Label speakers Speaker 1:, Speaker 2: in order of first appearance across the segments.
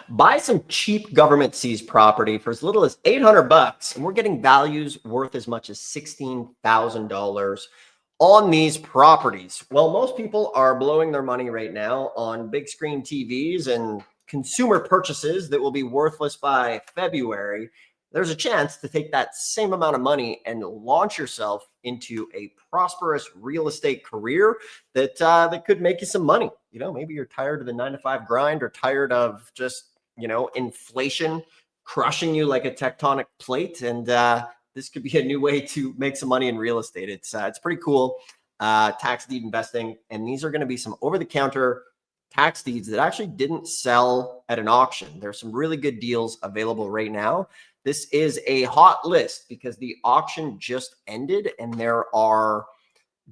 Speaker 1: Buy some cheap government seized property for as little as $800, and we're getting values worth as much as $16,000 on these properties. Well, most people are blowing their money right now on big screen TVs and consumer purchases that will be worthless by February. There's a chance to take that same amount of money and launch yourself into a prosperous real estate career that could make you some money. Maybe you're tired of the 9 to 5 grind, or tired of just inflation crushing you like a tectonic plate, and this could be a new way to make some money in real estate. It's pretty cool. Tax deed investing, and these are going to be some over-the-counter tax deeds that actually didn't sell at an auction. There's some really good deals available right now. This is a hot list because the auction just ended, and there are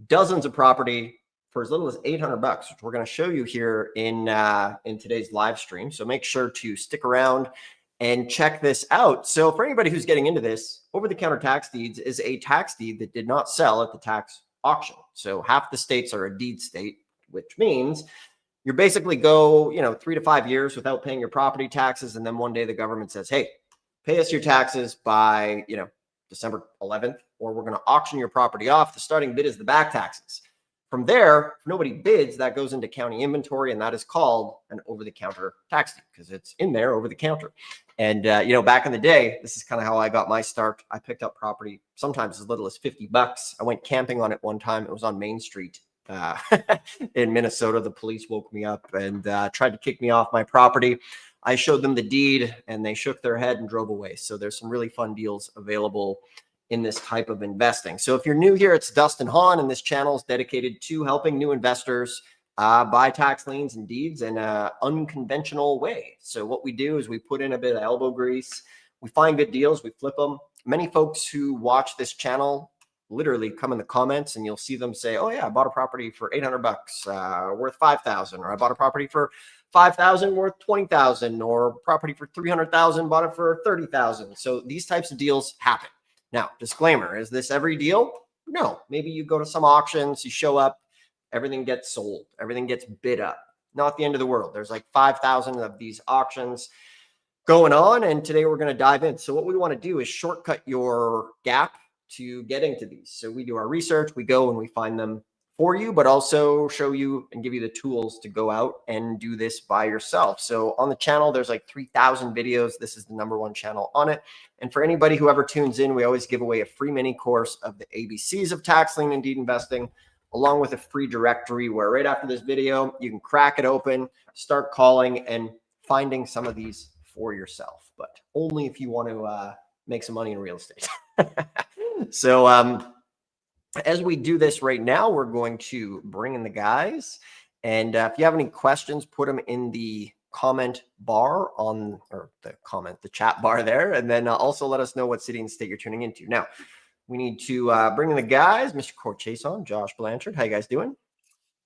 Speaker 1: dozens of property for as little as $800, which we're going to show you here in today's live stream. So make sure to stick around and check this out. So for anybody who's getting into this, over-the-counter tax deeds is a tax deed that did not sell at the tax auction. So half the states are a deed state, which means you basically go 3 to 5 years without paying your property taxes, and then one day the government says, hey, pay us your taxes by December 11th, or we're going to auction your property off. The starting bid is the back taxes. From there, if nobody bids, that goes into county inventory, and that is called an over-the-counter tax deed because it's in there over the counter. And back in the day, this is kind of how I got my start. I picked up property sometimes as little as $50. I went camping on it one time. It was on Main Street in Minnesota. The police woke me up and tried to kick me off my property. I showed them the deed, and they shook their head and drove away. So there's some really fun deals available in this type of investing. So if you're new here, it's Dustin Hahn, and this channel is dedicated to helping new investors buy tax liens and deeds in an unconventional way. So what we do is we put in a bit of elbow grease. We find good deals. We flip them. Many folks who watch this channel literally come in the comments, and you'll see them say, oh yeah, I bought a property for $800 worth $5,000, or I bought a property for $5,000 worth $20,000, or property for $300,000, bought it for $30,000. So these types of deals happen. Now, disclaimer, is this every deal? No. Maybe you go to some auctions, you show up, everything gets sold, everything gets bid up. Not the end of the world. There's like 5,000 of these auctions going on, and today we're going to dive in. So what we want to do is shortcut your gap to getting to these. So we do our research, we go and we find them for you, but also show you and give you the tools to go out and do this by yourself. So on the channel, there's like 3,000 videos. This is the #1 channel on it. And for anybody who ever tunes in, we always give away a free mini course of the ABCs of tax lien and deed investing, along with a free directory where right after this video, you can crack it open, start calling and finding some of these for yourself, but only if you want to make some money in real estate. So, as we do this right now, we're going to bring in the guys. And if you have any questions, put them in the comment bar the chat bar there. And then also let us know what city and state you're tuning into. Now, we need to bring in the guys. Mr. Corchason, Josh Blanchard. How you guys doing?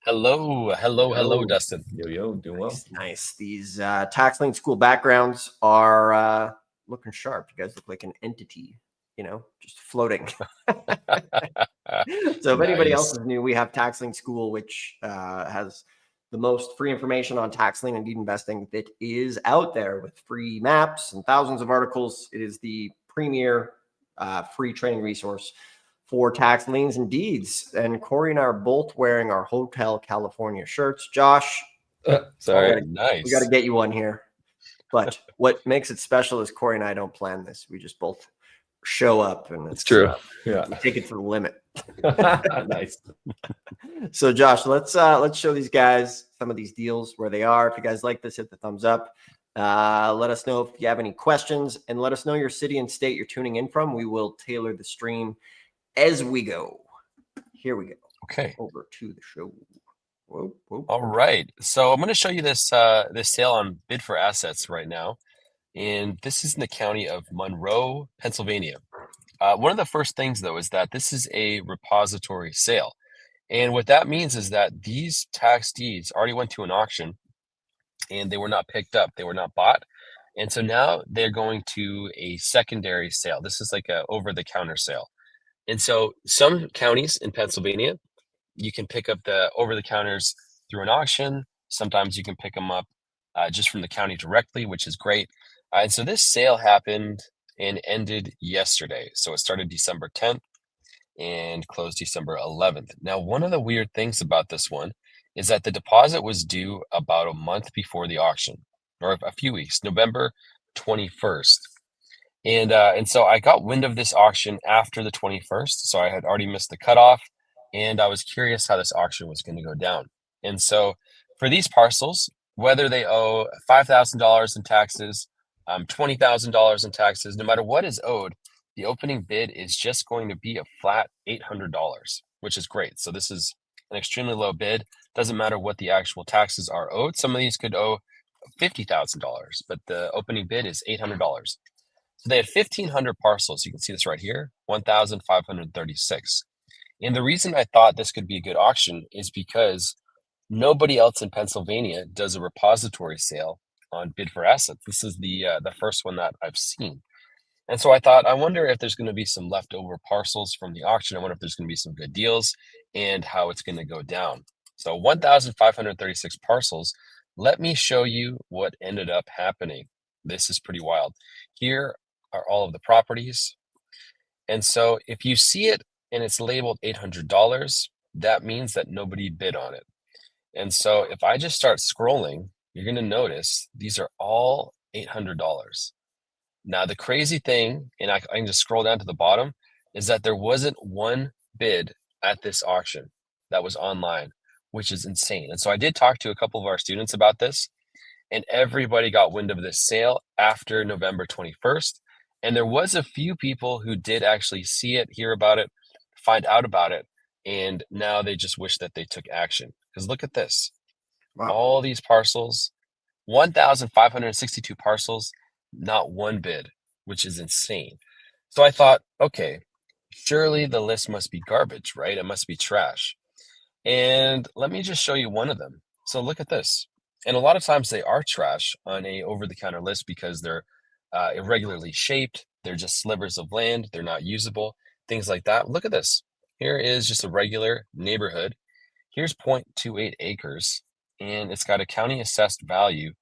Speaker 2: Hello, Dustin.
Speaker 3: Yo, doing well.
Speaker 1: Nice. These Tax Lien School backgrounds are looking sharp. You guys look like an entity, just floating. So if anybody else is new, we have Tax Lien School, which has the most free information on tax lien and deed investing that is out there, with free maps and thousands of articles. It is the premier free training resource for tax liens and deeds. And Corey and I are both wearing our Hotel California shirts. Josh,
Speaker 2: sorry, nice.
Speaker 1: We got to get you one here. But what makes it special is Corey and I don't plan this. We just both show up, and
Speaker 2: it's true.
Speaker 1: We take it to the limit.
Speaker 3: Nice.
Speaker 1: So Josh, let's show these guys some of these deals where they are. If you guys like this, hit the thumbs up. Let us know if you have any questions, and let us know your city and state you're tuning in from. We will tailor the stream as we go. Here we go.
Speaker 2: Okay.
Speaker 1: Over to the show.
Speaker 2: Whoa. All right. So I'm going to show you this this sale on Bid for Assets right now. And this is in the county of Monroe, Pennsylvania. One of the first things, though, is that this is a repository sale. And what that means is that these tax deeds already went to an auction, and they were not picked up. They were not bought. And so now they're going to a secondary sale. This is like a over-the-counter sale. And so some counties in Pennsylvania, you can pick up the over-the-counters through an auction. Sometimes you can pick them up just from the county directly, which is great. And so this sale happened and ended yesterday. So it started December 10th and closed December 11th. Now, one of the weird things about this one is that the deposit was due about a month before the auction, or a few weeks, November 21st. And so I got wind of this auction after the 21st. So I had already missed the cutoff, and I was curious how this auction was going to go down. And so for these parcels, whether they owe $5,000 in taxes, $20,000 in taxes, no matter what is owed, the opening bid is just going to be a flat $800, which is great. So this is an extremely low bid. Doesn't matter what the actual taxes are owed. Some of these could owe $50,000, but the opening bid is $800. So they had 1,500 parcels. You can see this right here, 1,536. And the reason I thought this could be a good auction is because nobody else in Pennsylvania does a repository sale on bid for assets. This is the first one that I've seen. And so I thought, I wonder if there's going to be some leftover parcels from the auction. I wonder if there's going to be some good deals and how it's going to go down. So 1,536 parcels. Let me show you what ended up happening. This is pretty wild. Here are all of the properties. And so if you see it and it's labeled $800, that means that nobody bid on it. And so if I just start scrolling, you're going to notice these are all $800. Now, the crazy thing, and I can just scroll down to the bottom, is that there wasn't one bid at this auction that was online, which is insane. And so I did talk to a couple of our students about this, and everybody got wind of this sale after November 21st. And there was a few people who did actually see it, hear about it, find out about it, and now they just wish that they took action. Because look at this.
Speaker 1: Wow.
Speaker 2: All these parcels, 1,562 parcels, not one bid, which is insane. So I thought, okay, surely the list must be garbage, right? It must be trash. And let me just show you one of them. So look at this. And a lot of times they are trash on a over-the-counter list because they're irregularly shaped. They're just slivers of land. They're not usable, things like that. Look at this. Here is just a regular neighborhood. Here's 0.28 acres, and it's got a county assessed value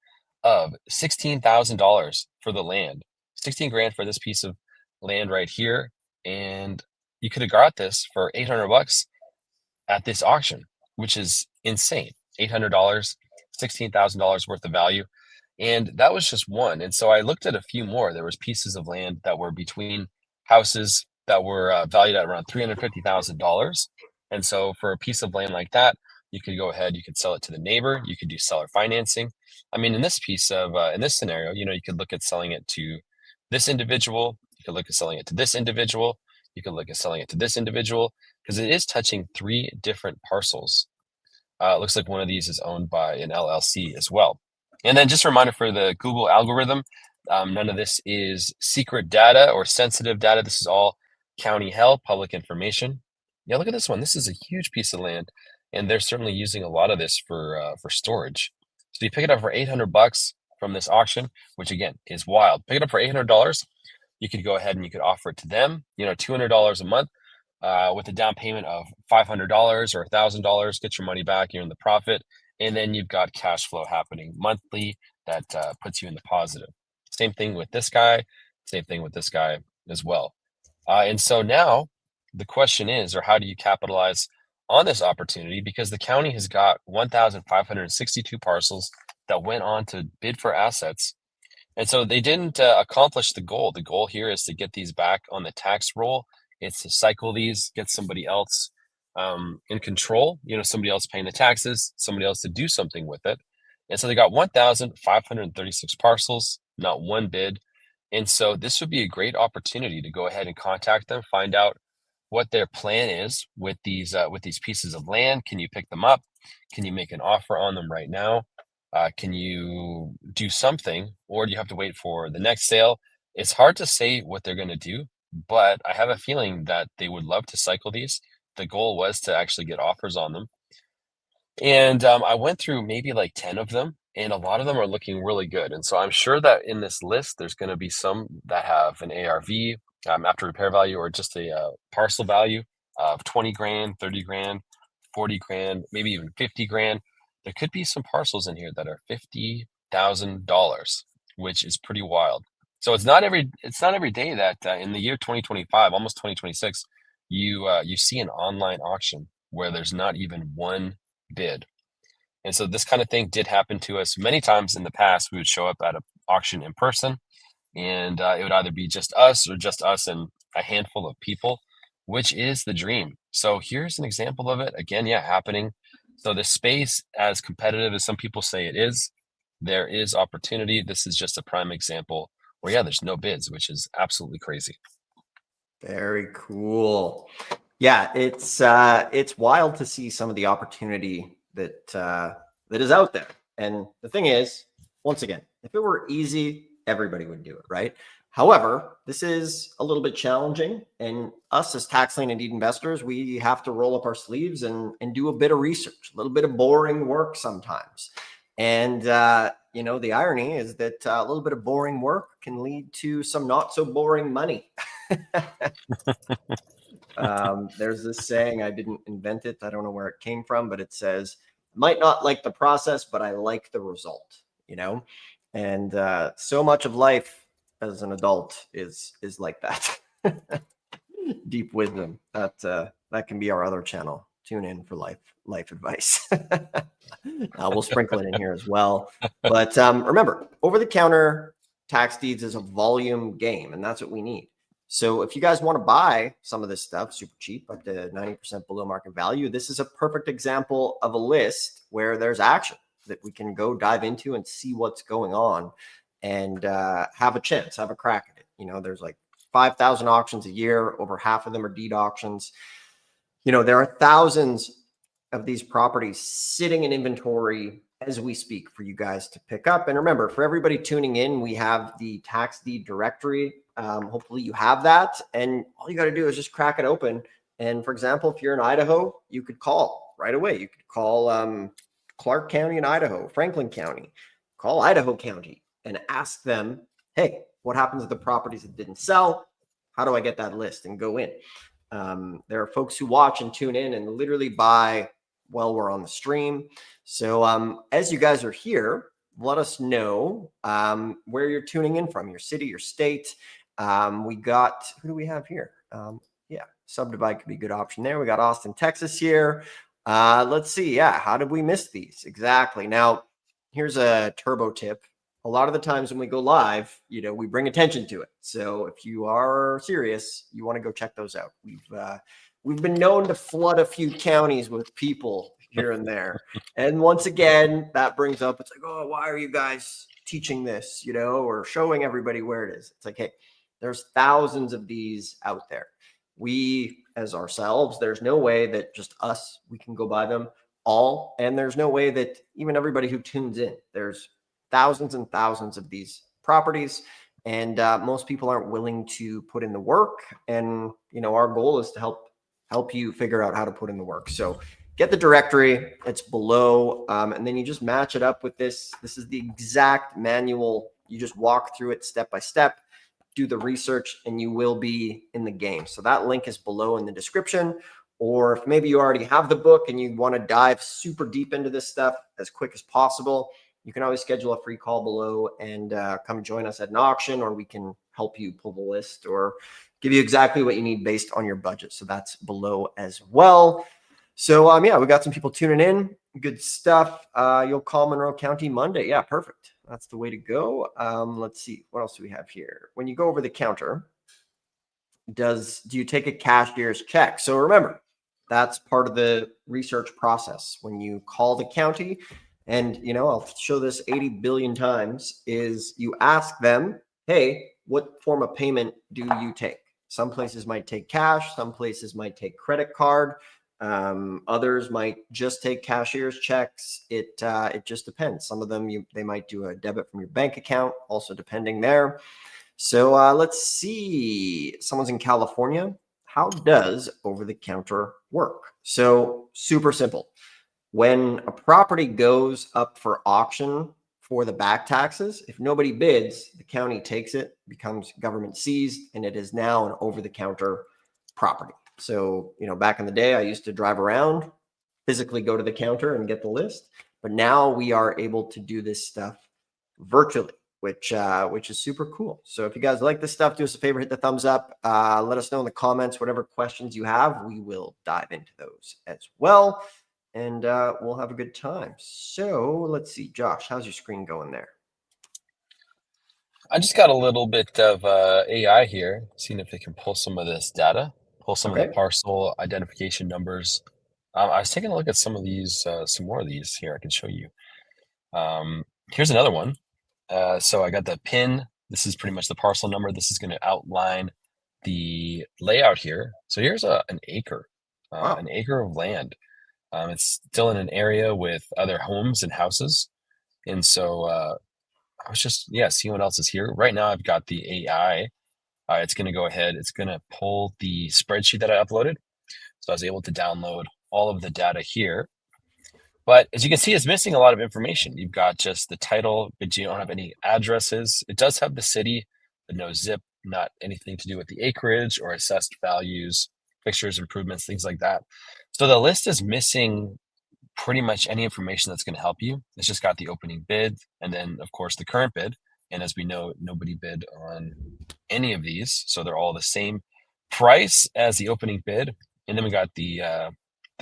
Speaker 2: of $16,000 for the land. 16 grand for this piece of land right here. And you could have got this for $800 at this auction, which is insane. $800, $16,000 worth of value. And that was just one. And so I looked at a few more. There was pieces of land that were between houses that were valued at around $350,000. And so for a piece of land like that, you could go ahead, you could sell it to the neighbor, you could do seller financing. I mean, in this piece of, in this scenario, you could look at selling it to this individual, you could look at selling it to this individual, you could look at selling it to this individual, because it is touching 3 different parcels. It looks like one of these is owned by an LLC as well. And then just a reminder for the Google algorithm, none of this is secret data or sensitive data. This is all county held public information. Yeah, look at this one. This is a huge piece of land, and they're certainly using a lot of this for storage. So you pick it up for $800 from this auction, which again is wild. Pick it up for $800. You could go ahead and you could offer it to them, $200 a month with a down payment of $500 or $1,000. Get your money back. You're in the profit. And then you've got cash flow happening monthly that puts you in the positive. Same thing with this guy. Same thing with this guy as well. And so now the question is, or how do you capitalize on this opportunity? Because the county has got 1,562 parcels that went on to bid for assets. And so they didn't accomplish the goal. The goal here is to get these back on the tax roll. It's to cycle these, get somebody else in control, somebody else paying the taxes, somebody else to do something with it. And so they got 1,536 parcels, not one bid. And so this would be a great opportunity to go ahead and contact them, find out what their plan is with these pieces of land. Can you pick them up? Can you make an offer on them right now? Can you do something, or do you have to wait for the next sale? It's hard to say what they're going to do, but I have a feeling that they would love to cycle these. The goal was to actually get offers on them. And I went through maybe like 10 of them, and a lot of them are looking really good. And so I'm sure that in this list, there's going to be some that have an ARV, after repair value, or just a parcel value of 20 grand, 30 grand, 40 grand, maybe even 50 grand. There could be some parcels in here that are $50,000 $16,000, which is pretty wild. So it's not every day that in the year 2025, almost 2026, you see an online auction where there's not even one bid. And so this kind of thing did happen to us many times in the past. We would show up at an auction in person, and it would either be just us and a handful of people, which is the dream. So here's an example of it. Again, yeah, happening. So the space, as competitive as some people say it is, there is opportunity. This is just a prime example where, yeah, there's no bids, which is absolutely crazy.
Speaker 1: Very cool. Yeah, it's wild to see some of the opportunity that is out there. And the thing is, once again, if it were easy, everybody would do it, right? However, this is a little bit challenging, and us as tax lien and deed investors, we have to roll up our sleeves and do a bit of research, a little bit of boring work sometimes. And you know, the irony is that a little bit of boring work can lead to some not so boring money. There's this saying, I didn't invent it, I don't know where it came from, but it says, might not like the process, but I like the result, you know? And so much of life as an adult is like that. Deep wisdom. That can be our other channel. Tune in for life advice. We'll sprinkle it in here as well. But remember, over-the-counter tax deeds is a volume game, and that's what we need. So if you guys want to buy some of this stuff super cheap, up to 90% below market value, this is a perfect example of a list where there's action that we can go dive into and see what's going on and have a chance, have a crack at it. You know, there's like 5,000 auctions a year. Over half of them are deed auctions. You know, there are thousands of these properties sitting in inventory as we speak for you guys to pick up. And remember, for everybody tuning in, we have the tax deed directory. Hopefully you have that. And all you got to do is just crack it open. And for example, if you're in Idaho, you could call right away. You could call Clark County in Idaho, Franklin County, call Idaho County and ask them, hey, what happens to the properties that didn't sell? How do I get that list and go in? There are folks who watch and tune in and literally buy while we're on the stream. So as you guys are here, let us know where you're tuning in from, your city, your state. We got, who do we have here? Yeah, Subdivide could be a good option there. We got Austin, Texas here. Let's see. Yeah, how did we miss these? Exactly. Now, here's a turbo tip. A lot of the times when we go live, you know, we bring attention to it. So if you are serious, you want to go check those out. We've been known to flood a few counties with people here and there. And once again, that brings up, it's like, oh, why are you guys teaching this, you know, or showing everybody where it is? It's like, hey, there's thousands of these out there. We, as ourselves, there's no way that just us, we can go buy them all. And there's no way that even everybody who tunes in, there's thousands and thousands of these properties. And most people aren't willing to put in the work. And, you know, our goal is to help you figure out how to put in the work. So get the directory, it's below, and then you just match it up with this. This is the exact manual. You just walk through it step by step, do the research, and you will be in the game. So that link is below in the description. Or if maybe you already have the book and you want to dive super deep into this stuff as quick as possible, you can always schedule a free call below and come join us at an auction, or we can help you pull the list or give you exactly what you need based on your budget. So that's below as well. So yeah, we got some people tuning in. Good stuff. You'll call Monroe County Monday. Yeah, perfect. That's the way to go. Let's see. What else do we have here? When you go over the counter, do you take a cashier's check? So remember, that's part of the research process. When you call the county, and you know, I'll show this 80 billion times, is you ask them, hey, what form of payment do you take? Some places might take cash, some places might take credit card, others might just take cashier's checks. It just depends. Some of them they might do a debit from your bank account, also depending there. So let's see. Someone's in California. How does over-the-counter work? So super simple. When a property goes up for auction for the back taxes, if nobody bids, the county takes it, becomes government seized, and it is now an over-the-counter property. So, you know, back in the day, I used to drive around, physically go to the counter and get the list. But now we are able to do this stuff virtually, which is super cool. So if you guys like this stuff, do us a favor, hit the thumbs up. Let us know in the comments whatever questions you have. We will dive into those as well, and we'll have a good time. So let's see, Josh, how's your screen going there?
Speaker 2: I just got a little bit of AI here, seeing if they can pull some of this data, pull some of the parcel identification numbers. I was taking a look at some of these, some more of these here. I can show you. Here's another one. So I got the PIN. This is pretty much the parcel number. This is going to outline the layout here. So here's an acre, an acre of land. It's still in an area with other homes and houses. And so I was just, seeing what else is here. Right now, I've got the AI. It's going to go ahead. It's going to pull the spreadsheet that I uploaded. So I was able to download all of the data here. But as you can see, it's missing a lot of information. You've got just the title, but you don't have any addresses. It does have the city, but no zip, not anything to do with the acreage or assessed values, fixtures, improvements, things like that. So the list is missing pretty much any information that's going to help you. It's just got the opening bid and then, of course, the current bid. And as we know, nobody bid on any of these. So they're all the same price as the opening bid. And then we got the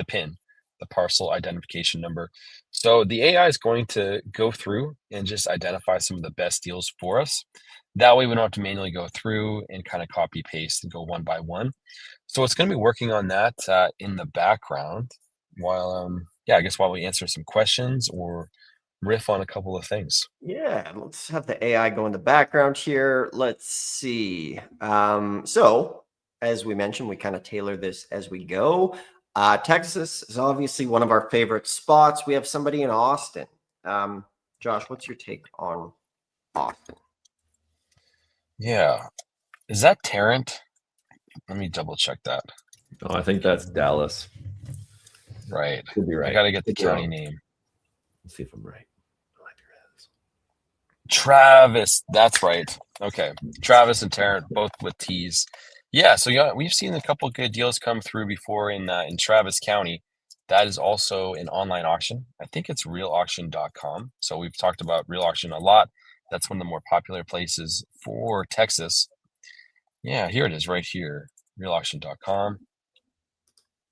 Speaker 2: PIN, the parcel identification number. So the AI is going to go through and just identify some of the best deals for us. That way we don't have to manually go through and kind of copy paste and go one by one. So it's going to be working on that in the background while I guess while we answer some questions or riff on a couple of things.
Speaker 1: Yeah, let's have the AI go in the background here. Let's see. So as we mentioned, we kind of tailor this as we go. Texas is obviously one of our favorite spots. We have somebody in Austin. Josh, what's your take on Austin?
Speaker 2: Yeah. Is that Tarrant? Let me double check that.
Speaker 3: Oh, I think that's Dallas.
Speaker 2: Right.
Speaker 3: Could be right.
Speaker 2: I got to get the county name.
Speaker 3: Let's see if I'm right.
Speaker 2: Travis. That's right. Okay. Travis and Tarrant, both with T's. Yeah. So we've seen a couple good deals come through before in Travis County. That is also an online auction. I think it's realauction.com. So we've talked about Real Auction a lot. That's one of the more popular places for Texas. Yeah, here it is right here. Realauction.com.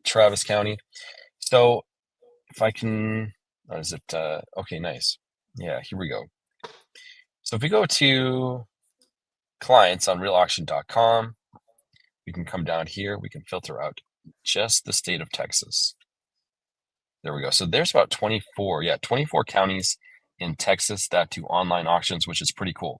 Speaker 2: Travis County. So if I can, what is it? Okay, nice. Yeah, here we go. So if we go to clients on realauction.com, we can come down here. We can filter out just the state of Texas. There we go. So there's about 24 counties in Texas that do online auctions, which is pretty cool.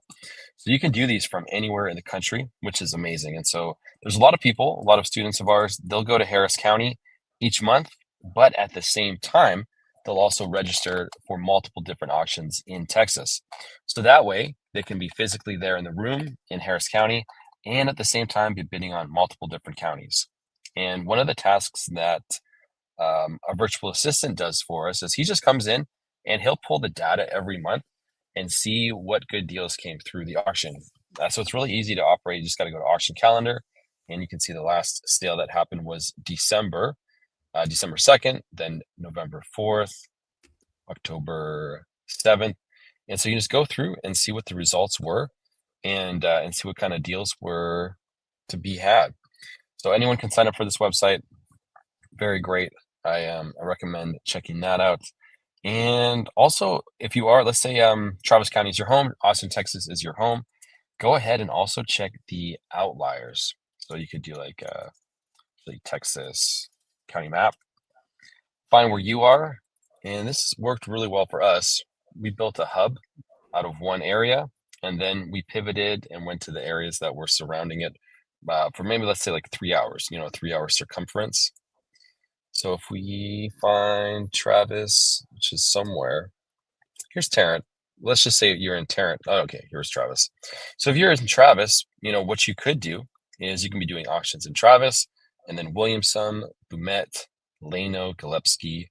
Speaker 2: So you can do these from anywhere in the country, which is amazing. And so there's a lot of people, a lot of students of ours, they'll go to Harris County each month, but at the same time, they'll also register for multiple different auctions in Texas. So that way they can be physically there in the room in Harris County and at the same time be bidding on multiple different counties. And one of the tasks that a virtual assistant does for us is he just comes in and he'll pull the data every month and see what good deals came through the auction. So it's really easy to operate. You just got to go to auction calendar and you can see the last sale that happened was December 2nd, then November 4th, October 7th. And so you just go through and see what the results were and see what kind of deals were to be had. So anyone can sign up for this website. Very great. I recommend checking that out. And also, if you are, let's say Travis County is your home, Austin, Texas is your home, go ahead and also check the outliers. So you could do like Texas county map, find where you are. And this worked really well for us. We built a hub out of one area, and then we pivoted and went to the areas that were surrounding it for maybe, let's say, like 3 hours, 3 hour circumference. So if we find Travis, which is somewhere, here's Tarrant. Let's just say you're in Tarrant. Oh, okay, here's Travis. So if you're in Travis, what you could do is you can be doing auctions in Travis, and then Williamson, Bumet, Lano, Gillespie,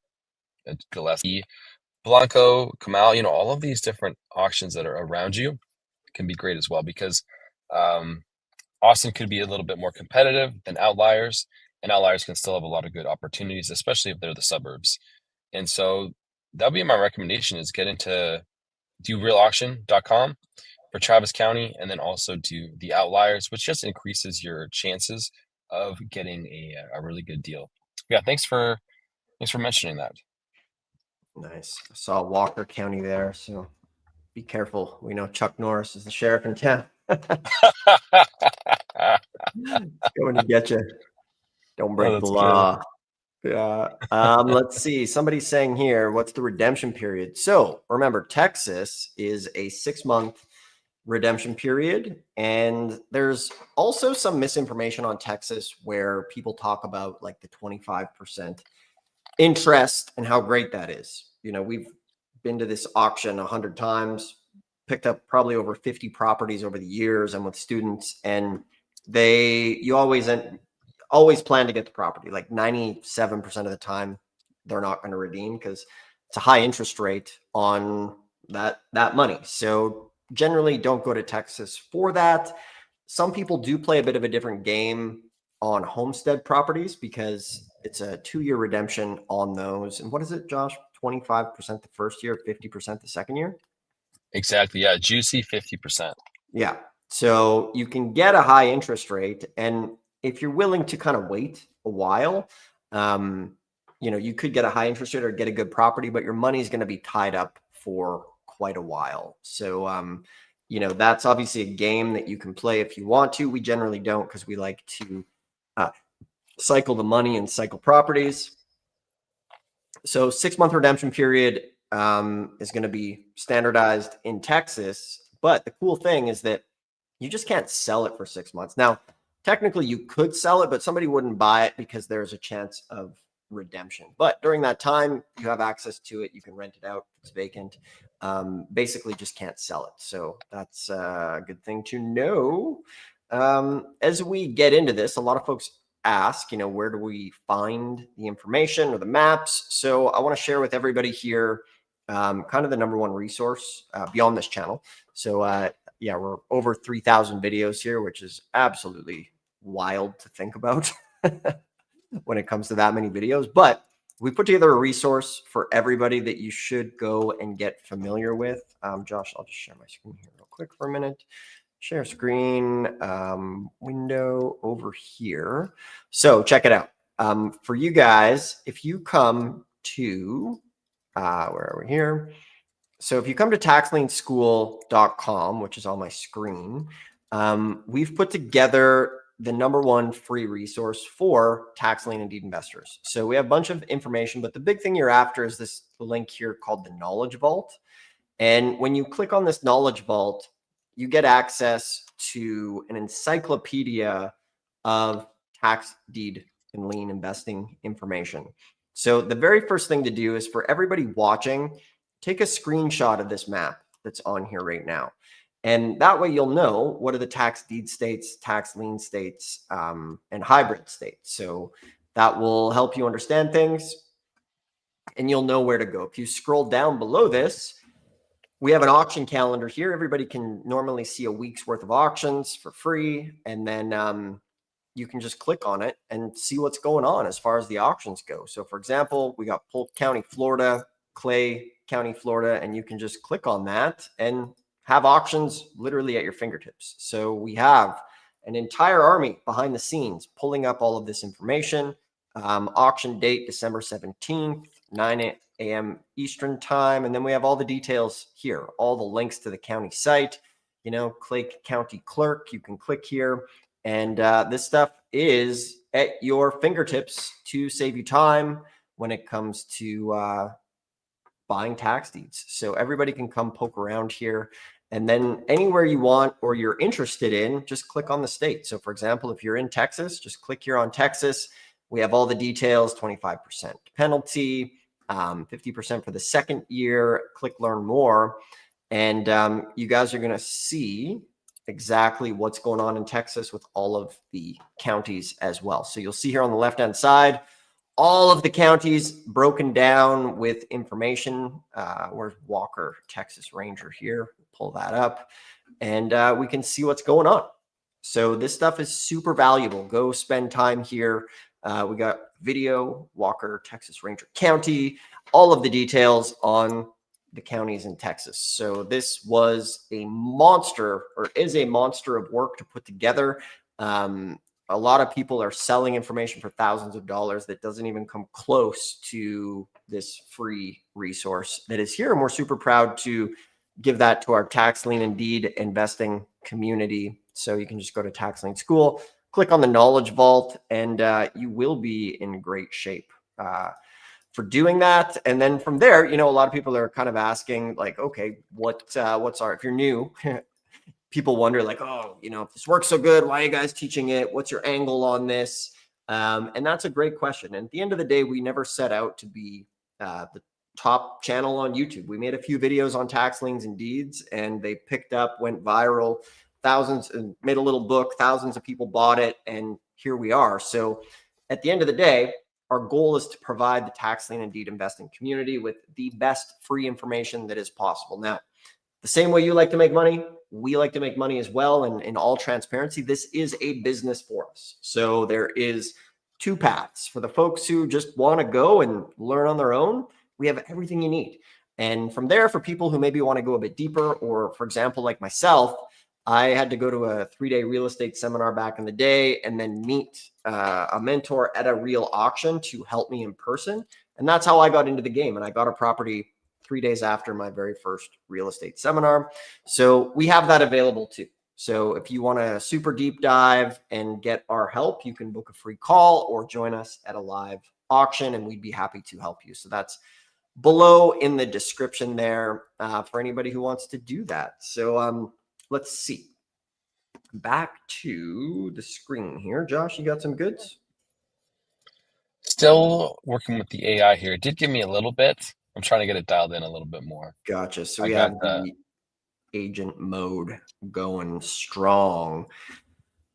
Speaker 2: Blanco, Kamal, all of these different auctions that are around you can be great as well because Austin could be a little bit more competitive than Outliers, and Outliers can still have a lot of good opportunities, especially if they're the suburbs. And so that would be my recommendation is get into do realauction.com for Travis County, and then also do the outliers, which just increases your chances of getting a really good deal. Yeah, thanks for mentioning that.
Speaker 1: Nice. I saw Walker County there, so be careful. We know Chuck Norris is the sheriff in town. It's going to get you. Don't break the
Speaker 2: that's
Speaker 1: law. Yeah. Let's see. Somebody's saying here, what's the redemption period? So remember, Texas is a 6-month redemption period. And there's also some misinformation on Texas where people talk about like the 25% interest and how great that is. You know, we've been to this auction 100 times, picked up probably over 50 properties over the years and with students, and you always plan to get the property. Like 97% of the time they're not going to redeem because it's a high interest rate on that money. So generally don't go to Texas for that. Some people do play a bit of a different game on homestead properties because it's a 2-year redemption on those. And what is it, Josh? 25% the first year, 50% the second year?
Speaker 2: Exactly. Yeah. Juicy 50%.
Speaker 1: Yeah. So you can get a high interest rate. And if you're willing to kind of wait a while, you could get a high interest rate or get a good property, but your money is going to be tied up for quite a while. So, that's obviously a game that you can play if you want to. We generally don't because we like to cycle the money and cycle properties. So 6-month redemption period is going to be standardized in Texas. But the cool thing is that you just can't sell it for 6 months. Now, technically you could sell it, but somebody wouldn't buy it because there's a chance of redemption. But during that time, you have access to it. You can rent it out. It's vacant. Basically just can't sell it. So that's a good thing to know. As we get into this, a lot of folks ask, where do we find the information or the maps? So I want to share with everybody here kind of the number one resource beyond this channel. So we're over 3,000 videos here, which is absolutely wild to think about when it comes to that many videos. But we put together a resource for everybody that you should go and get familiar with. Josh, I'll just share my screen here real quick for a minute. Share screen window over here. So check it out. For you guys, if you come to, where are we here? So if you come to taxlienschool.com, which is on my screen, we've put together the number one free resource for tax lien and deed investors. So we have a bunch of information, but the big thing you're after is this link here called the Knowledge Vault. And when you click on this Knowledge Vault, you get access to an encyclopedia of tax, deed, and lien investing information. So the very first thing to do is for everybody watching, take a screenshot of this map that's on here right now. And that way you'll know what are the tax deed states, tax lien states, and hybrid states. So that will help you understand things and you'll know where to go. If you scroll down below this, we have an auction calendar here. Everybody can normally see a week's worth of auctions for free. And then you can just click on it and see what's going on as far as the auctions go. So for example, we got Polk County, Florida, Clay County, Florida, and you can just click on that and have auctions literally at your fingertips. So we have an entire army behind the scenes pulling up all of this information. Auction date, December 17th, 9 a.m. Eastern time. And then we have all the details here, all the links to the county site, Clay County Clerk, you can click here. And this stuff is at your fingertips to save you time when it comes to buying tax deeds. So everybody can come poke around here. And then anywhere you want or you're interested in, just click on the state. So for example, if you're in Texas, just click here on Texas. We have all the details, 25% penalty, 50% for the second year. Click learn more. And you guys are going to see exactly what's going on in Texas with all of the counties as well. So you'll see here on the left-hand side, all of the counties broken down with information. Where's Walker, Texas Ranger here? Pull that up and we can see what's going on. So this stuff is super valuable. Go spend time here. We got video, Walker, Texas Ranger County, all of the details on the counties in Texas. So this was a monster, or is a monster of work to put together. A lot of people are selling information for thousands of dollars that doesn't even come close to this free resource that is here. And we're super proud to give that to our tax lien and deed investing community. So you can just go to Tax Lien School, click on the Knowledge Vault, and you will be in great shape for doing that. And then from there, a lot of people are kind of asking like, okay, what's our, if you're new, people wonder like, oh, if this works so good, why are you guys teaching it? What's your angle on this? And that's a great question. And at the end of the day, we never set out to be the top channel on YouTube. We made a few videos on tax liens and deeds, and they picked up, went viral, thousands, and made a little book, thousands of people bought it, and here we are. So at the end of the day, our goal is to provide the tax lien and deed investing community with the best free information that is possible. Now, the same way you like to make money, we like to make money as well. And in all transparency, this is a business for us. So there is two paths. For the folks who just want to go and learn on their own, we have everything you need. And from there, for people who maybe want to go a bit deeper, or for example, like myself, I had to go to a 3-day real estate seminar back in the day and then meet a mentor at a real auction to help me in person. And that's how I got into the game. And I got a property 3 days after my very first real estate seminar. So we have that available too. So if you want to super deep dive and get our help, you can book a free call or join us at a live auction, and we'd be happy to help you. So that's below in the description there for anybody who wants to do that. So let's see. Back to the screen here. Josh, you got some goods?
Speaker 2: Still working with the AI here. It did give me a little bit. I'm trying to get it dialed in a little bit more.
Speaker 1: Gotcha. So we have the agent mode going strong.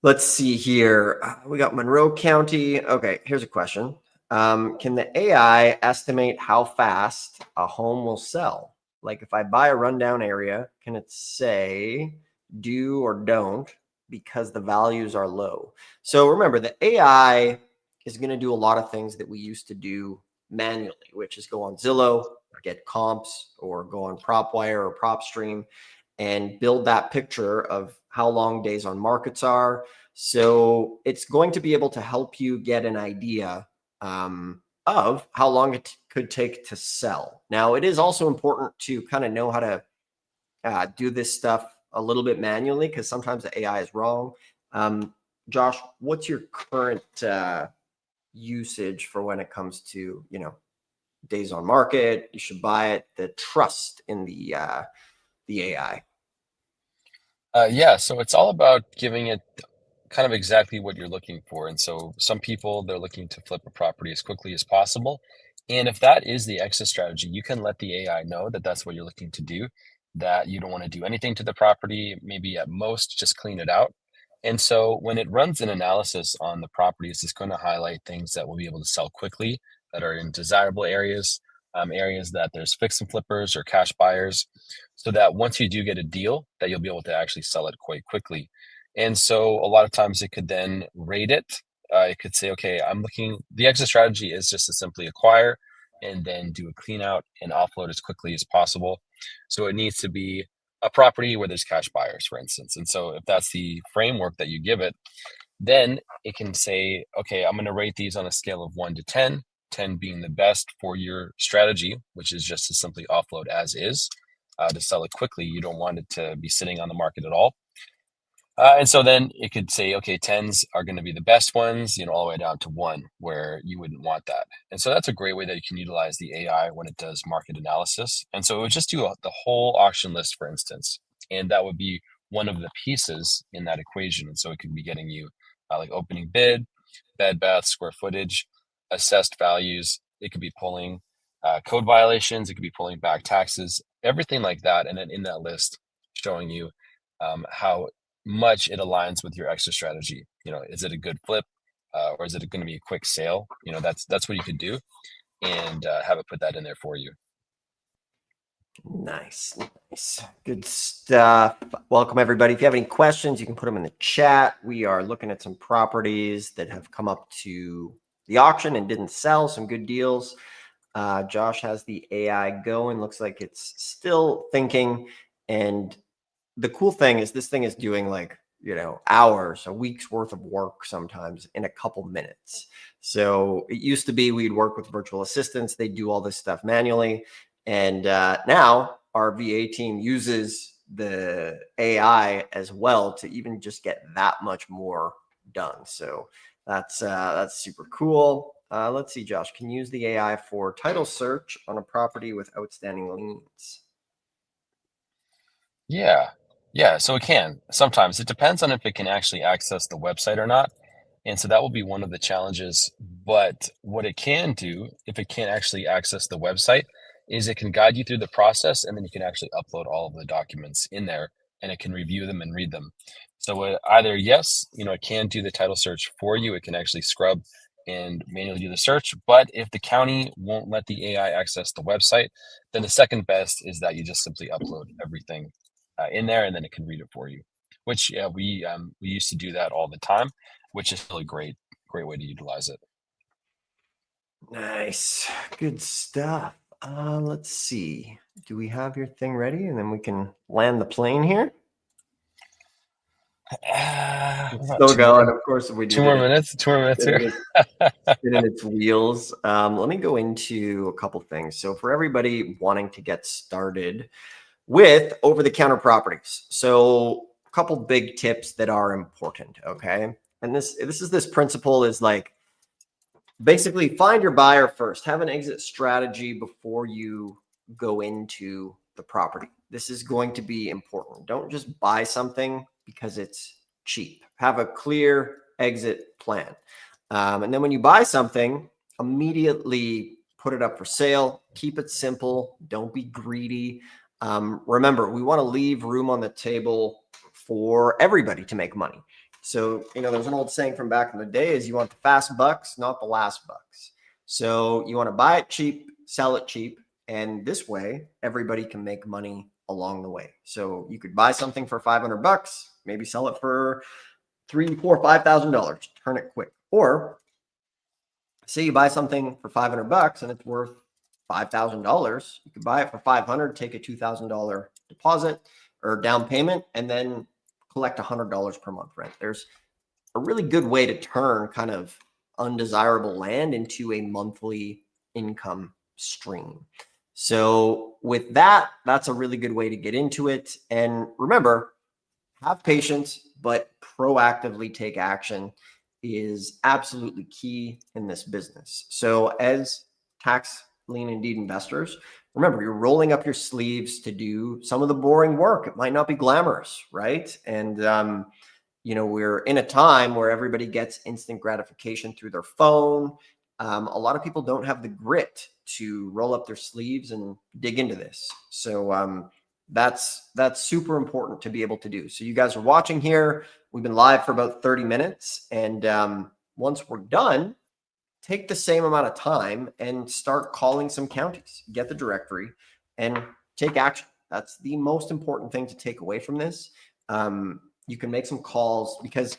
Speaker 1: Let's see here. We got Monroe County. Okay, here's a question. Can the AI estimate how fast a home will sell? Like if I buy a rundown area, can it say do or don't because the values are low? So remember, the AI is going to do a lot of things that we used to do manually, which is go on Zillow, get comps, or go on PropWire or PropStream and build that picture of how long days on markets are. So it's going to be able to help you get an idea of how long it could take to sell. Now, it is also important to kind of know how to do this stuff a little bit manually, because sometimes the AI is wrong. Josh, what's your current usage for when it comes to, days on market, you should buy it, the trust in the AI?
Speaker 2: Yeah, so it's all about giving it kind of exactly what you're looking for. And so some people, they're looking to flip a property as quickly as possible. And if that is the exit strategy, you can let the AI know that that's what you're looking to do, that you don't want to do anything to the property, maybe at most just clean it out. And so when it runs an analysis on the properties, it's going to highlight things that will be able to sell quickly, that are in desirable areas, areas that there's fix and flippers or cash buyers, so that once you do get a deal, that you'll be able to actually sell it quite quickly. And so a lot of times it could then rate it. It could say, okay, the exit strategy is just to simply acquire and then do a clean out and offload as quickly as possible. So it needs to be a property where there's cash buyers, for instance. And so if that's the framework that you give it, then it can say, okay, I'm going to rate these on a scale of 1 to 10, 10 being the best for your strategy, which is just to simply offload as is, to sell it quickly. You don't want it to be sitting on the market at all. And so then it could say, okay, 10s are going to be the best ones, all the way down to 1 where you wouldn't want that. And so that's a great way that you can utilize the AI when it does market analysis. And so it would just do the whole auction list, for instance, and that would be one of the pieces in that equation. And so it could be getting you like opening bid, bed, bath, square footage, assessed values. It could be pulling code violations. It could be pulling back taxes, everything like that. And then in that list, showing you how much it aligns with your exit strategy. Is it a good flip or is it going to be a quick sale? That's what you could do, and have it put that in there for you.
Speaker 1: Nice. Good stuff. Welcome, everybody. If you have any questions, you can put them in the chat. We are looking at some properties that have come up to the auction and didn't sell, some good deals. Josh has the AI going. Looks like it's still thinking. And the cool thing is this thing is doing like, hours, a week's worth of work sometimes in a couple minutes. So it used to be we'd work with virtual assistants. They do all this stuff manually. And now our VA team uses the AI as well to even just get that much more done. So that's super cool. Let's see, Josh, can you use the AI for title search on a property with outstanding liens?
Speaker 2: Yeah. Yeah, so it can. Sometimes it depends on if it can actually access the website or not. And so that will be one of the challenges. But what it can do, if it can't actually access the website, is it can guide you through the process and then you can actually upload all of the documents in there and it can review them and read them. So either yes, it can do the title search for you. It can actually scrub and manually do the search. But if the county won't let the AI access the website, then the second best is that you just simply upload everything in there, and then it can read it for you. Which we used to do that all the time, which is still a great way to utilize it.
Speaker 1: Nice, good stuff. Let's see. Do we have your thing ready, and then we can land the plane here? Still going. Of course, we do.
Speaker 2: 2 more minutes. 2 more minutes here.
Speaker 1: Spinning its wheels. Let me go into a couple things. So for everybody wanting to get started with over-the-counter properties, so a couple big tips that are important. Okay, and this principle is like basically find your buyer first. Have an exit strategy before you go into the property. This is going to be important. Don't just buy something because it's cheap. Have a clear exit plan. And then when you buy something, immediately put it up for sale. Keep it simple. Don't be greedy. Remember, we want to leave room on the table for everybody to make money. So, there's an old saying from back in the day is you want the fast bucks, not the last bucks. So you want to buy it cheap, sell it cheap. And this way, everybody can make money along the way. So you could buy something for $500, maybe sell it for $3,000, $4,000, $5,000, turn it quick. Or say you buy something for $500 and it's worth $5,000. You could buy it for $500, take a $2,000 deposit or down payment, and then collect $100 per month rent. There's a really good way to turn kind of undesirable land into a monthly income stream. So with that, that's a really good way to get into it. And remember, have patience, but proactively take action is absolutely key in this business. So as tax lien and deed investors, remember, you're rolling up your sleeves to do some of the boring work. It might not be glamorous, right? And, we're in a time where everybody gets instant gratification through their phone. A lot of people don't have the grit to roll up their sleeves and dig into this. So that's super important to be able to do. So you guys are watching here. We've been live for about 30 minutes. And once we're done, take the same amount of time and start calling some counties, get the directory and take action. That's the most important thing to take away from this. You can make some calls because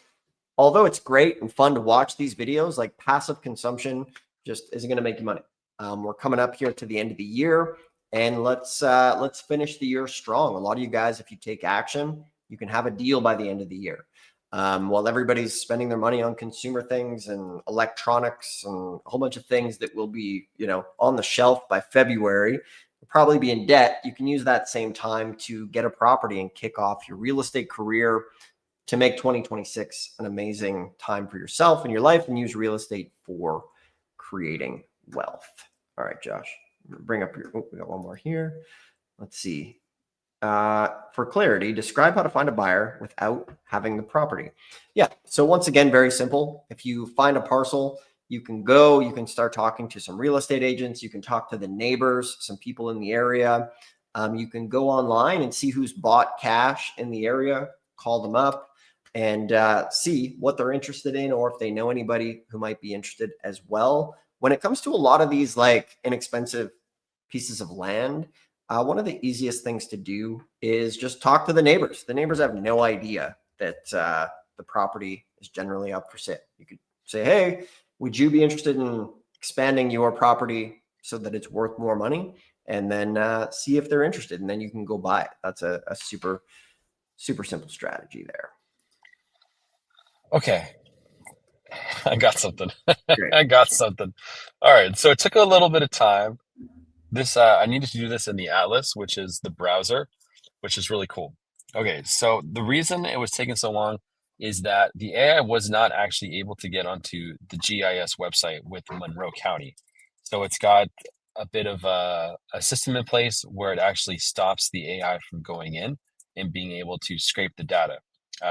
Speaker 1: although it's great and fun to watch these videos, like passive consumption just isn't going to make you money. We're coming up here to the end of the year and let's finish the year strong. A lot of you guys, if you take action, you can have a deal by the end of the year. While everybody's spending their money on consumer things and electronics and a whole bunch of things that will be, on the shelf by February, you'll probably be in debt. You can use that same time to get a property and kick off your real estate career to make 2026 an amazing time for yourself and your life and use real estate for creating wealth. All right, Josh, bring up your, we got one more here. Let's see. For clarity, describe how to find a buyer without having the property. Yeah. So once again, very simple. If you find a parcel, you can start talking to some real estate agents. You can talk to the neighbors, some people in the area. You can go online and see who's bought cash in the area, call them up and see what they're interested in, or if they know anybody who might be interested as well. When it comes to a lot of these like inexpensive pieces of land, one of the easiest things to do is just talk to the neighbors. The neighbors have no idea that the property is generally up for sale. You could say, hey, would you be interested in expanding your property so that it's worth more money, and then see if they're interested, and then you can go buy it. That's a super simple strategy there.
Speaker 2: Okay. I got something.
Speaker 1: Great.
Speaker 2: I got something. All right. So it took a little bit of time. This I needed to do this in the Atlas, which is the browser, which is really cool. Okay, so the reason it was taking so long is that the AI was not actually able to get onto the GIS website with Monroe County. So it's got a bit of a system in place where it actually stops the AI from going in and being able to scrape the data.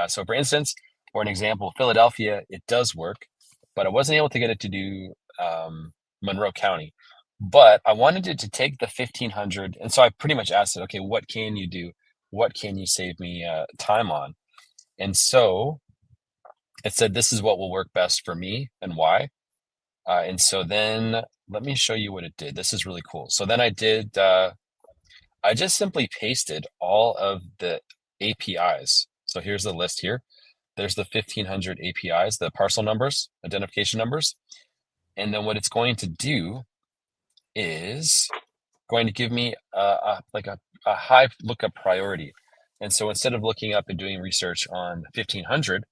Speaker 2: So for instance, for an example, Philadelphia, it does work, but I wasn't able to get it to do Monroe County. But I wanted it to take the 1500, and so I pretty much asked it, okay, what can you do? What can you save me time on? And so it said, this is what will work best for me and why. And so then let me show you what it did. This is really cool. So then I did, I just simply pasted all of the APIs. So here's the list here. There's the 1500 APIs, the parcel numbers, identification numbers. And then what it's going to do is going to give me a high lookup priority. And so instead of looking up and doing research on 1500,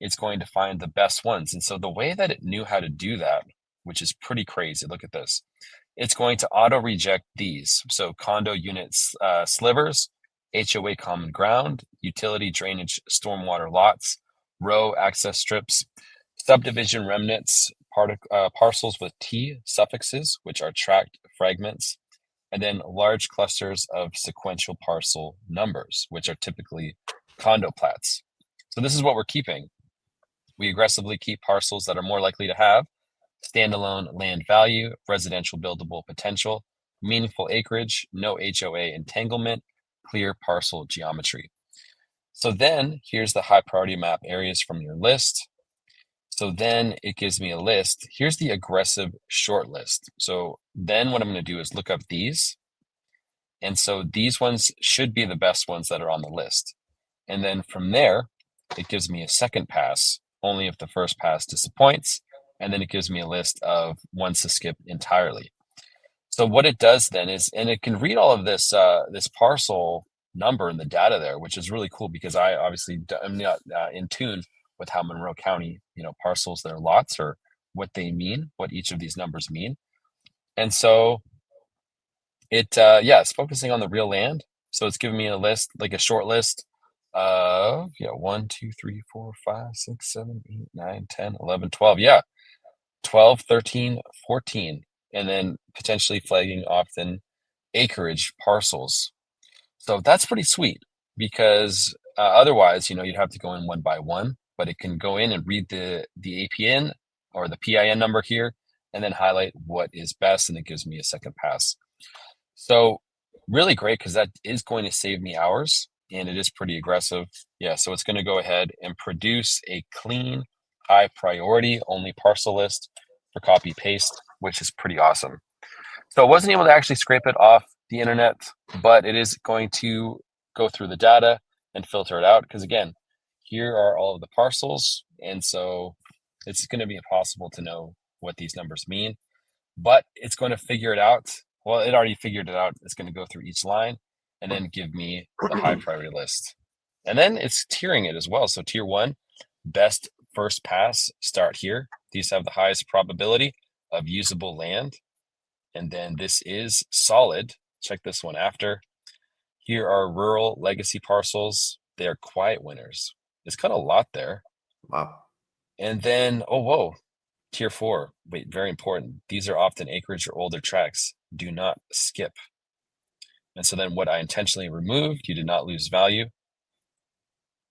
Speaker 2: it's going to find the best ones. And so the way that it knew how to do that, which is pretty crazy, look at this. It's going to auto reject these. So condo units, slivers, HOA common ground, utility drainage, stormwater lots, row access strips, subdivision remnants, parcels with T suffixes, which are tract fragments, and then large clusters of sequential parcel numbers, which are typically condo plats. So this is what we're keeping. We aggressively keep parcels that are more likely to have standalone land value, residential buildable potential, meaningful acreage, no HOA entanglement, clear parcel geometry. So then here's the high priority map areas from your list. So then it gives me a list. Here's the aggressive short list. So then what I'm going to do is look up these. And so these ones should be the best ones that are on the list. And then from there, it gives me a second pass, only if the first pass disappoints. And then it gives me a list of ones to skip entirely. So what it does then is, and it can read all of this this parcel number and the data there, which is really cool because I obviously am not in tune with how Monroe County, parcels their lots or what they mean, what each of these numbers mean. And so it, it's focusing on the real land. So it's giving me a list, like a short list of, 1, 2, 3, 4, 5, 6, 7, 8, 9, 10, 11, 12. Yeah. 12, 13, 14. And then potentially flagging often acreage parcels. So that's pretty sweet because otherwise, you'd have to go in one by one, but it can go in and read the APN or the PIN number here and then highlight what is best. And it gives me a second pass. So really great because that is going to save me hours and it is pretty aggressive. Yeah, so it's going to go ahead and produce a clean, high priority only parcel list for copy paste, which is pretty awesome. So I wasn't able to actually scrape it off the internet, but it is going to go through the data and filter it out because again, here are all of the parcels. And so it's going to be impossible to know what these numbers mean, but it's going to figure it out. Well, it already figured it out. It's going to go through each line and then give me the high priority list. And then it's tiering it as well. So tier 1, best first pass, start here. These have the highest probability of usable land. And then this is solid. Check this one after. Here are rural legacy parcels. They are quiet winners. It's kind of a lot there.
Speaker 1: Wow.
Speaker 2: And then, oh, whoa. Tier 4, wait, very important. These are often acreage or older tracks. Do not skip. And so then what I intentionally removed, you did not lose value.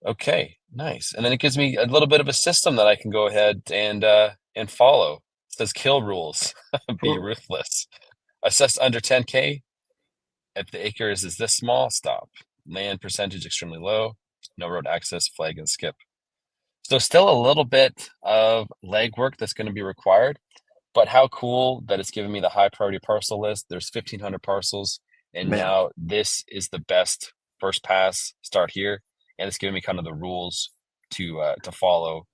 Speaker 2: Okay, nice. And then it gives me a little bit of a system that I can go ahead and follow. It says kill rules, be ruthless. Assessed under 10K. If the acres is this small, stop. Land percentage extremely low. No road access, flag and skip. So still a little bit of legwork that's going to be required, but how cool that it's giving me the high priority parcel list. There's 1,500 parcels, and now this is the best first pass. Start here, and it's giving me kind of the rules to follow.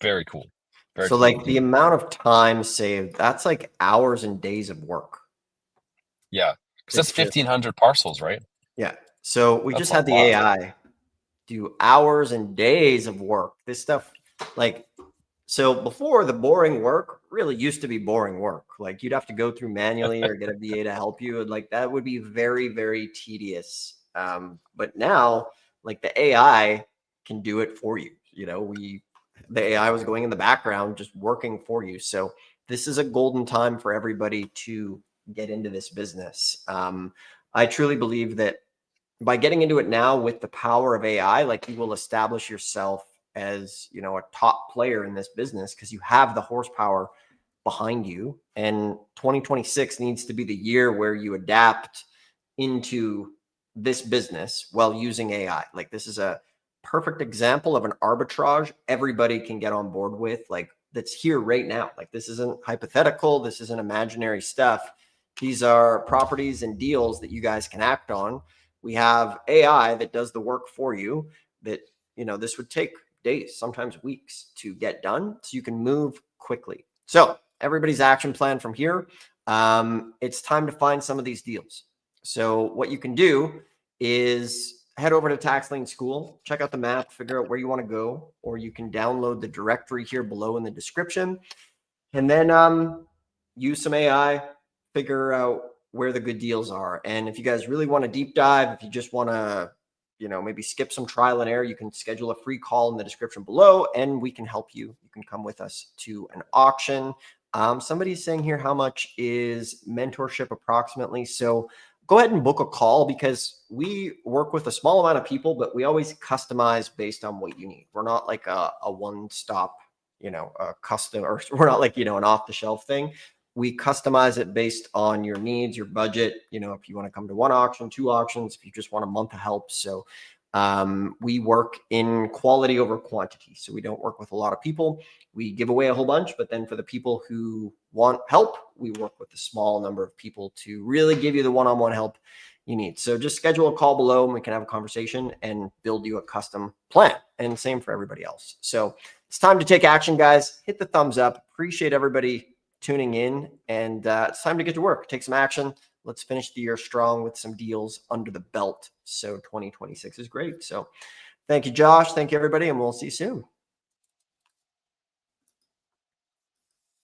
Speaker 2: Very cool. Very
Speaker 1: so
Speaker 2: cool.
Speaker 1: like the amount of time saved, that's like hours and days of work.
Speaker 2: Yeah, because that's
Speaker 1: It's just,
Speaker 2: 1,500 parcels, right?
Speaker 1: yeah. So we
Speaker 2: That's
Speaker 1: just
Speaker 2: a
Speaker 1: had the
Speaker 2: lot.
Speaker 1: AI do hours and days of work. This stuff, like, so before, the boring work really used to be boring work. Like you'd have to go through manually or get a VA to help you. And like that would be very, very tedious. But now, like the AI can do it for you. You know, the AI was going in the background, just working for you. So this is a golden time for everybody to get into this business. I truly believe that by getting into it now with the power of AI, like you will establish yourself as, you know, a top player in this business because you have the horsepower behind you. And 2026 needs to be the year where you adapt into this business while using AI. Like this is a perfect example of an arbitrage everybody can get on board with, like that's here right now. Like this isn't hypothetical, this isn't imaginary stuff. These are properties and deals that you guys can act on. We have AI that does the work for you that, you know, this would take days, sometimes weeks to get done. So you can move quickly. So everybody's action plan from here. It's time to find some of these deals. So what you can do is head over to Tax Lien School, check out the map, figure out where you want to go, or you can download the directory here below in the description. And then use some AI, figure out where the good deals are. And if you guys really want to deep dive, if you just want to, you know, maybe skip some trial and error, you can schedule a free call in the description below and we can help you. You can come with us to an auction. Somebody's saying here, how much is mentorship approximately? So go ahead and book a call because we work with a small amount of people, but we always customize based on what you need. We're not like a one-stop, you know, a custom, or we're not like, you know, an off-the-shelf thing. We customize it based on your needs, your budget. You know, if you want to come to one auction, two auctions, if you just want a month of help. So we work in quality over quantity. So we don't work with a lot of people. We give away a whole bunch, but then for the people who want help, we work with a small number of people to really give you the one-on-one help you need. So just schedule a call below and we can have a conversation and build you a custom plan. And same for everybody else. So it's time to take action, guys. Hit the thumbs up. Appreciate everybody tuning in. And it's time to get to work. Take some action. Let's finish the year strong with some deals under the belt. So 2026 is great. So thank you, Josh. Thank you, everybody. And we'll see you soon.